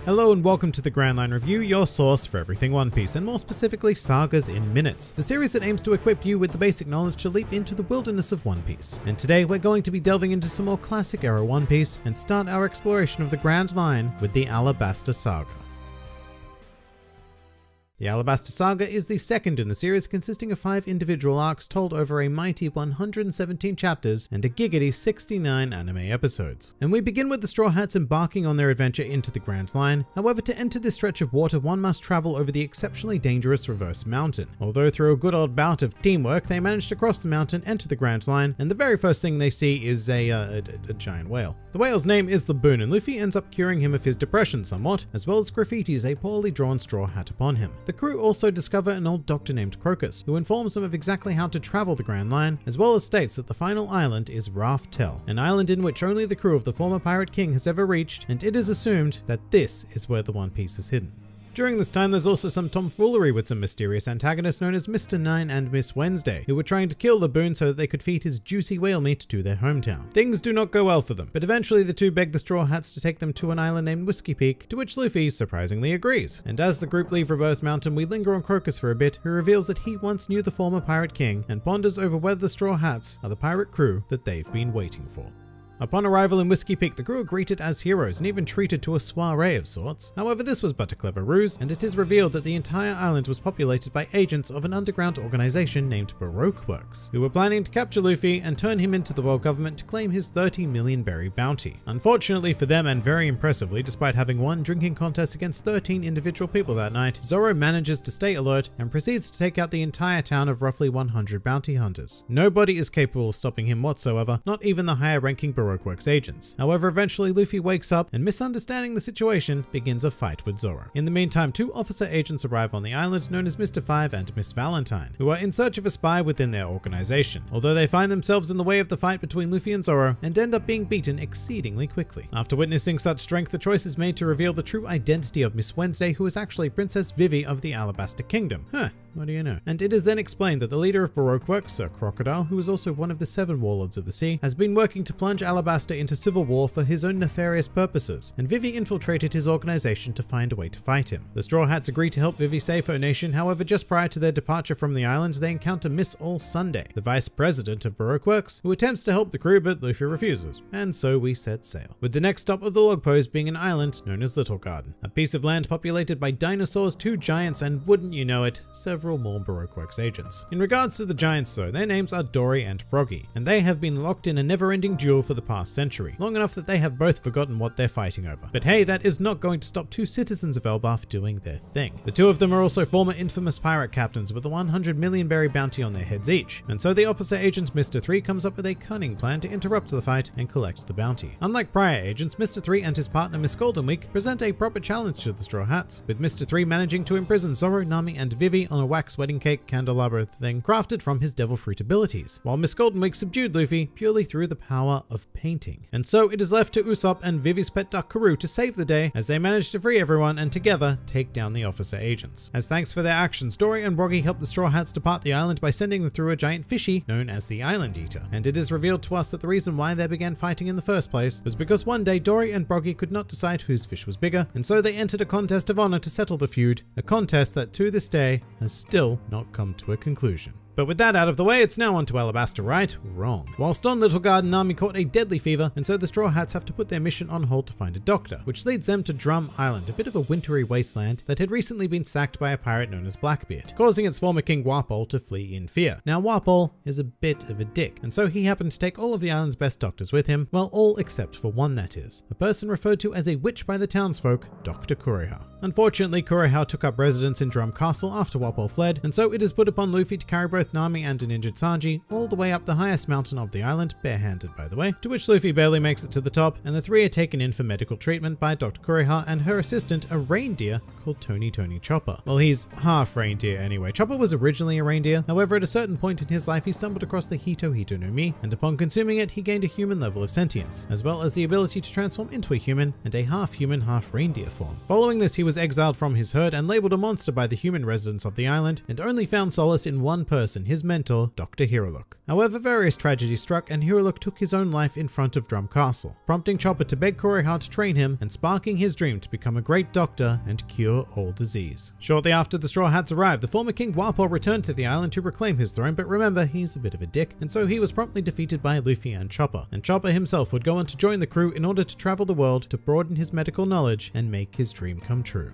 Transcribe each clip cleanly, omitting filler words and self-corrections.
Hello and welcome to the Grand Line Review, your source for everything One Piece, and more specifically Sagas in Minutes, the series that aims to equip you with the basic knowledge to leap into the wilderness of One Piece. And today we're going to be delving into some more classic era One Piece and start our exploration of the Grand Line with the Alabasta Saga. The Alabasta Saga is the second in the series, consisting of 5 individual arcs told over a mighty 117 chapters and a giggity 69 anime episodes. And we begin with the Straw Hats embarking on their adventure into the Grand Line. However, to enter this stretch of water, one must travel over the exceptionally dangerous Reverse Mountain. Although through a good old bout of teamwork, they manage to cross the mountain, enter the Grand Line, and the very first thing they see is a giant whale. The whale's name is Laboon, and Luffy ends up curing him of his depression somewhat, as well as graffitis a poorly drawn straw hat upon him. The crew also discover an old doctor named Crocus, who informs them of exactly how to travel the Grand Line, as well as states that the final island is Raf Tel, an island in which only the crew of the former Pirate King has ever reached, and it is assumed that this is where the One Piece is hidden. During this time, there's also some tomfoolery with some mysterious antagonists known as Mr. Nine and Miss Wednesday, who were trying to kill Laboon so that they could feed his juicy whale meat to their hometown. Things do not go well for them, but eventually the two beg the Straw Hats to take them to an island named Whiskey Peak, to which Luffy surprisingly agrees. And as the group leave Reverse Mountain, we linger on Crocus for a bit, who reveals that he once knew the former Pirate King and ponders over whether the Straw Hats are the pirate crew that they've been waiting for. Upon arrival in Whiskey Peak, the crew are greeted as heroes and even treated to a soiree of sorts. However, this was but a clever ruse, and it is revealed that the entire island was populated by agents of an underground organization named Baroque Works, who were planning to capture Luffy and turn him into the world government to claim his 30 million berry bounty. Unfortunately for them, and very impressively, despite having won drinking contests against 13 individual people that night, Zoro manages to stay alert and proceeds to take out the entire town of roughly 100 bounty hunters. Nobody is capable of stopping him whatsoever, not even the higher ranking Baroque Works agents. However, eventually Luffy wakes up and, misunderstanding the situation, begins a fight with Zoro. In the meantime, 2 officer agents arrive on the island known as Mr. Five and Miss Valentine, who are in search of a spy within their organization, although they find themselves in the way of the fight between Luffy and Zoro and end up being beaten exceedingly quickly. After witnessing such strength, the choice is made to reveal the true identity of Miss Wednesday, who is actually Princess Vivi of the Alabasta Kingdom. What do you know? And it is then explained that the leader of Baroque Works, Sir Crocodile, who is also one of the 7 warlords of the sea, has been working to plunge Alabasta into civil war for his own nefarious purposes, and Vivi infiltrated his organization to find a way to fight him. The Straw Hats agree to help Vivi save her nation. However, just prior to their departure from the islands, they encounter Miss All Sunday, the vice president of Baroque Works, who attempts to help the crew, but Luffy refuses. And so we set sail, with the next stop of the log post being an island known as Little Garden, a piece of land populated by dinosaurs, 2 giants, and wouldn't you know it, several more Baroque Works agents. In regards to the giants though, their names are Dory and Broggy, and they have been locked in a never-ending duel for the past century, long enough that they have both forgotten what they're fighting over. But hey, that is not going to stop 2 citizens of Elbaf doing their thing. The 2 of them are also former infamous pirate captains with a 100 million berry bounty on their heads each, and so the officer agent Mr. 3 comes up with a cunning plan to interrupt the fight and collect the bounty. Unlike prior agents, Mr. 3 and his partner Miss Golden Week present a proper challenge to the Straw Hats, with Mr. 3 managing to imprison Zoro, Nami, and Vivi on a wax wedding cake candelabra thing crafted from his devil fruit abilities, while Miss Golden Week subdued Luffy purely through the power of painting. And so it is left to Usopp and Vivi's pet duck Karoo to save the day as they manage to free everyone and together take down the officer agents. As thanks for their actions, Dory and Broggy help the Straw Hats depart the island by sending them through a giant fishy known as the Island Eater. And it is revealed to us that the reason why they began fighting in the first place was because one day Dory and Broggy could not decide whose fish was bigger, and so they entered a contest of honor to settle the feud, a contest that to this day has still not come to a conclusion. But with that out of the way, it's now on to Alabasta, right? Wrong. Whilst on Little Garden, Nami caught a deadly fever, and so the Straw Hats have to put their mission on hold to find a doctor, which leads them to Drum Island, a bit of a wintry wasteland that had recently been sacked by a pirate known as Blackbeard, causing its former king Wapol to flee in fear. Now Wapol is a bit of a dick, and so he happened to take all of the island's best doctors with him, well, all except for one, that is, a person referred to as a witch by the townsfolk, Dr. Kureha. Unfortunately, Kureha took up residence in Drum Castle after Wapol fled, and so it is put upon Luffy to carry both Nami and an injured Sanji all the way up the highest mountain of the island, barehanded by the way, to which Luffy barely makes it to the top, and the 3 are taken in for medical treatment by Dr. Kureha and her assistant, a reindeer called Tony Chopper. Well, he's half reindeer anyway. Chopper was originally a reindeer, however at a certain point in his life he stumbled across the Hito no Mi, and upon consuming it he gained a human level of sentience, as well as the ability to transform into a human and a half-human, half-reindeer form. Following this, he was exiled from his herd and labeled a monster by the human residents of the island, and only found solace in one person, his mentor, Dr. Hiruluk. However, various tragedies struck and Hiruluk took his own life in front of Drum Castle, prompting Chopper to beg Kureha to train him and sparking his dream to become a great doctor and cure all disease. Shortly after the Straw Hats arrived, the former King Wapol returned to the island to reclaim his throne, but remember, he's a bit of a dick, and so he was promptly defeated by Luffy and Chopper himself would go on to join the crew in order to travel the world to broaden his medical knowledge and make his dream come true.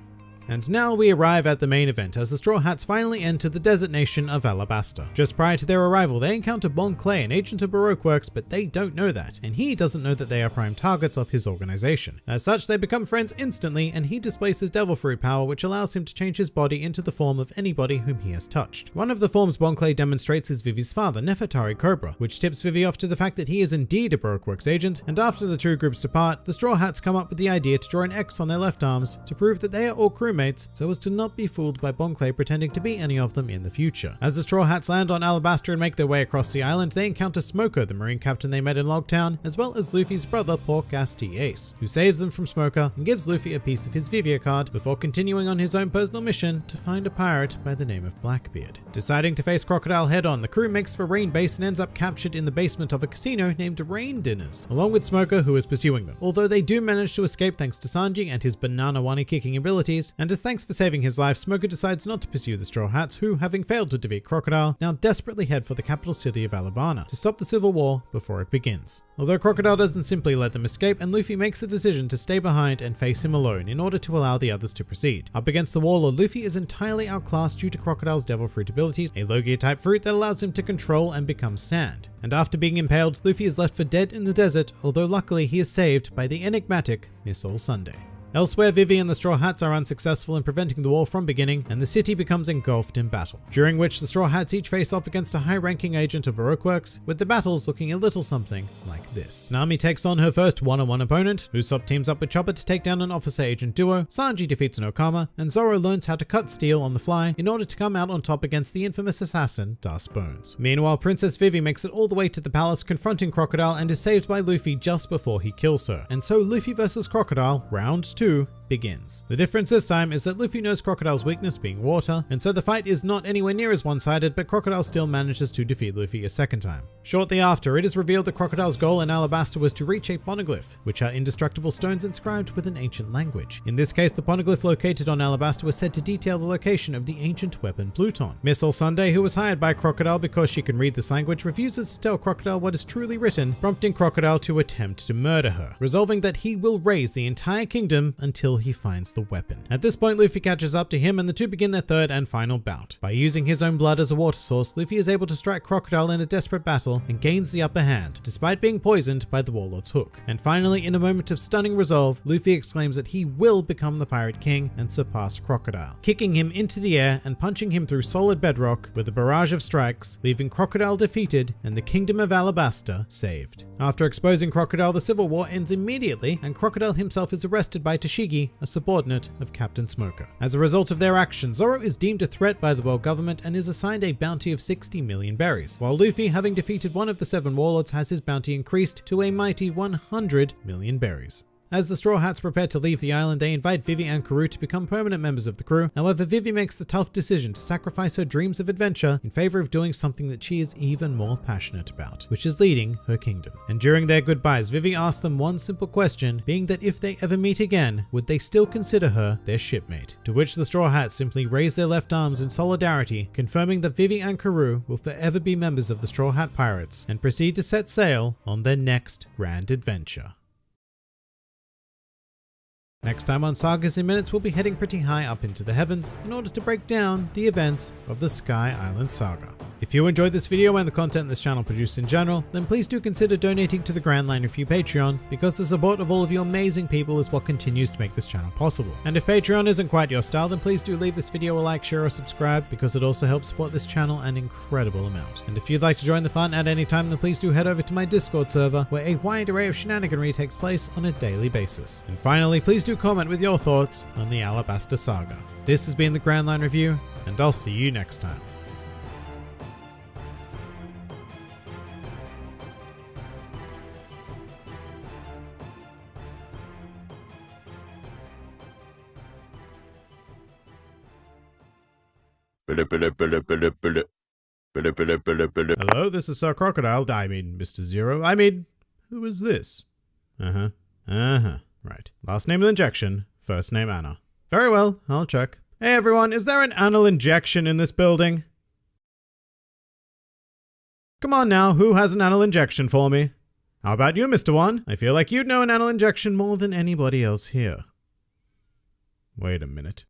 And now we arrive at the main event as the Straw Hats finally enter the desert nation of Alabasta. Just prior to their arrival, they encounter Bon Clay, an agent of Baroque Works, but they don't know that, and he doesn't know that they are prime targets of his organization. As such, they become friends instantly, and he displays his devil fruit power, which allows him to change his body into the form of anybody whom he has touched. One of the forms Bon Clay demonstrates is Vivi's father, Nefertari Cobra, which tips Vivi off to the fact that he is indeed a Baroque Works agent, and after the two groups depart, the Straw Hats come up with the idea to draw an X on their left arms to prove that they are all crewmates, so as to not be fooled by Bon Clay pretending to be any of them in the future. As the Straw Hats land on Alabasta and make their way across the island, they encounter Smoker, the marine captain they met in Logtown, as well as Luffy's brother, Pork Gas T Ace, who saves them from Smoker and gives Luffy a piece of his Vivia card before continuing on his own personal mission to find a pirate by the name of Blackbeard. Deciding to face Crocodile head-on, the crew makes for Rain Base and ends up captured in the basement of a casino named Rain Dinners, along with Smoker, who is pursuing them. Although they do manage to escape thanks to Sanji and his banana wani kicking abilities, and as thanks for saving his life, Smoker decides not to pursue the Straw Hats, who, having failed to defeat Crocodile, now desperately head for the capital city of Alabana to stop the civil war before it begins. Although Crocodile doesn't simply let them escape, and Luffy makes the decision to stay behind and face him alone in order to allow the others to proceed. Up against the wall, Luffy is entirely outclassed due to Crocodile's devil fruit abilities, a Logia-type fruit that allows him to control and become sand. And after being impaled, Luffy is left for dead in the desert, although luckily he is saved by the enigmatic Miss All Sunday. Elsewhere, Vivi and the Straw Hats are unsuccessful in preventing the war from beginning, and the city becomes engulfed in battle, during which the Straw Hats each face off against a high-ranking agent of Baroque Works, with the battles looking a little something like this. Nami takes on her first one-on-one opponent, Usopp teams up with Chopper to take down an officer-agent duo, Sanji defeats an Okama, and Zoro learns how to cut steel on the fly in order to come out on top against the infamous assassin, Das Bones. Meanwhile, Princess Vivi makes it all the way to the palace, confronting Crocodile, and is saved by Luffy just before he kills her. And so Luffy vs. Crocodile, round 2, begins. The difference this time is that Luffy knows Crocodile's weakness being water, and so the fight is not anywhere near as one-sided, but Crocodile still manages to defeat Luffy a second time. Shortly after, it is revealed that Crocodile's goal in Alabasta was to reach a poneglyph, which are indestructible stones inscribed with an ancient language. In this case, the poneglyph located on Alabasta was said to detail the location of the ancient weapon Pluton. Miss All Sunday, who was hired by Crocodile because she can read this language, refuses to tell Crocodile what is truly written, prompting Crocodile to attempt to murder her, resolving that he will raise the entire kingdom until he finds the weapon. At this point, Luffy catches up to him and the two begin their third and final bout. By using his own blood as a water source, Luffy is able to strike Crocodile in a desperate battle and gains the upper hand, despite being poisoned by the Warlord's hook. And finally, in a moment of stunning resolve, Luffy exclaims that he will become the Pirate King and surpass Crocodile, kicking him into the air and punching him through solid bedrock with a barrage of strikes, leaving Crocodile defeated and the Kingdom of Alabasta saved. After exposing Crocodile, the civil war ends immediately, and Crocodile himself is arrested by Tashigi, a subordinate of Captain Smoker. As a result of their actions, Zoro is deemed a threat by the world government and is assigned a bounty of 60 million berries, while Luffy, having defeated one of the 7 warlords, has his bounty increased to a mighty 100 million berries. As the Straw Hats prepare to leave the island, they invite Vivi and Karoo to become permanent members of the crew. However, Vivi makes the tough decision to sacrifice her dreams of adventure in favor of doing something that she is even more passionate about, which is leading her kingdom. And during their goodbyes, Vivi asks them one simple question, being that if they ever meet again, would they still consider her their shipmate? To which the Straw Hats simply raise their left arms in solidarity, confirming that Vivi and Karoo will forever be members of the Straw Hat Pirates, and proceed to set sail on their next grand adventure. Next time on Sagas in Minutes, we'll be heading pretty high up into the heavens in order to break down the events of the Sky Island Saga. If you enjoyed this video and the content this channel produced in general, then please do consider donating to the Grand Line Review Patreon, because the support of all of you amazing people is what continues to make this channel possible. And if Patreon isn't quite your style, then please do leave this video a like, share, or subscribe, because it also helps support this channel an incredible amount. And if you'd like to join the fun at any time, then please do head over to my Discord server, where a wide array of shenaniganry takes place on a daily basis. And finally, please do comment with your thoughts on the Alabasta Saga. This has been the Grand Line Review, and I'll see you next time. Hello, this is Sir Crocodile. I mean, Mr. Zero. Who is this? Right. Last name injection, first name Anna. Very well, I'll check. Hey everyone, is there an anal injection in this building? Come on now, who has an anal injection for me? How about you, Mr. One? I feel like you'd know an anal injection more than anybody else here. Wait a minute.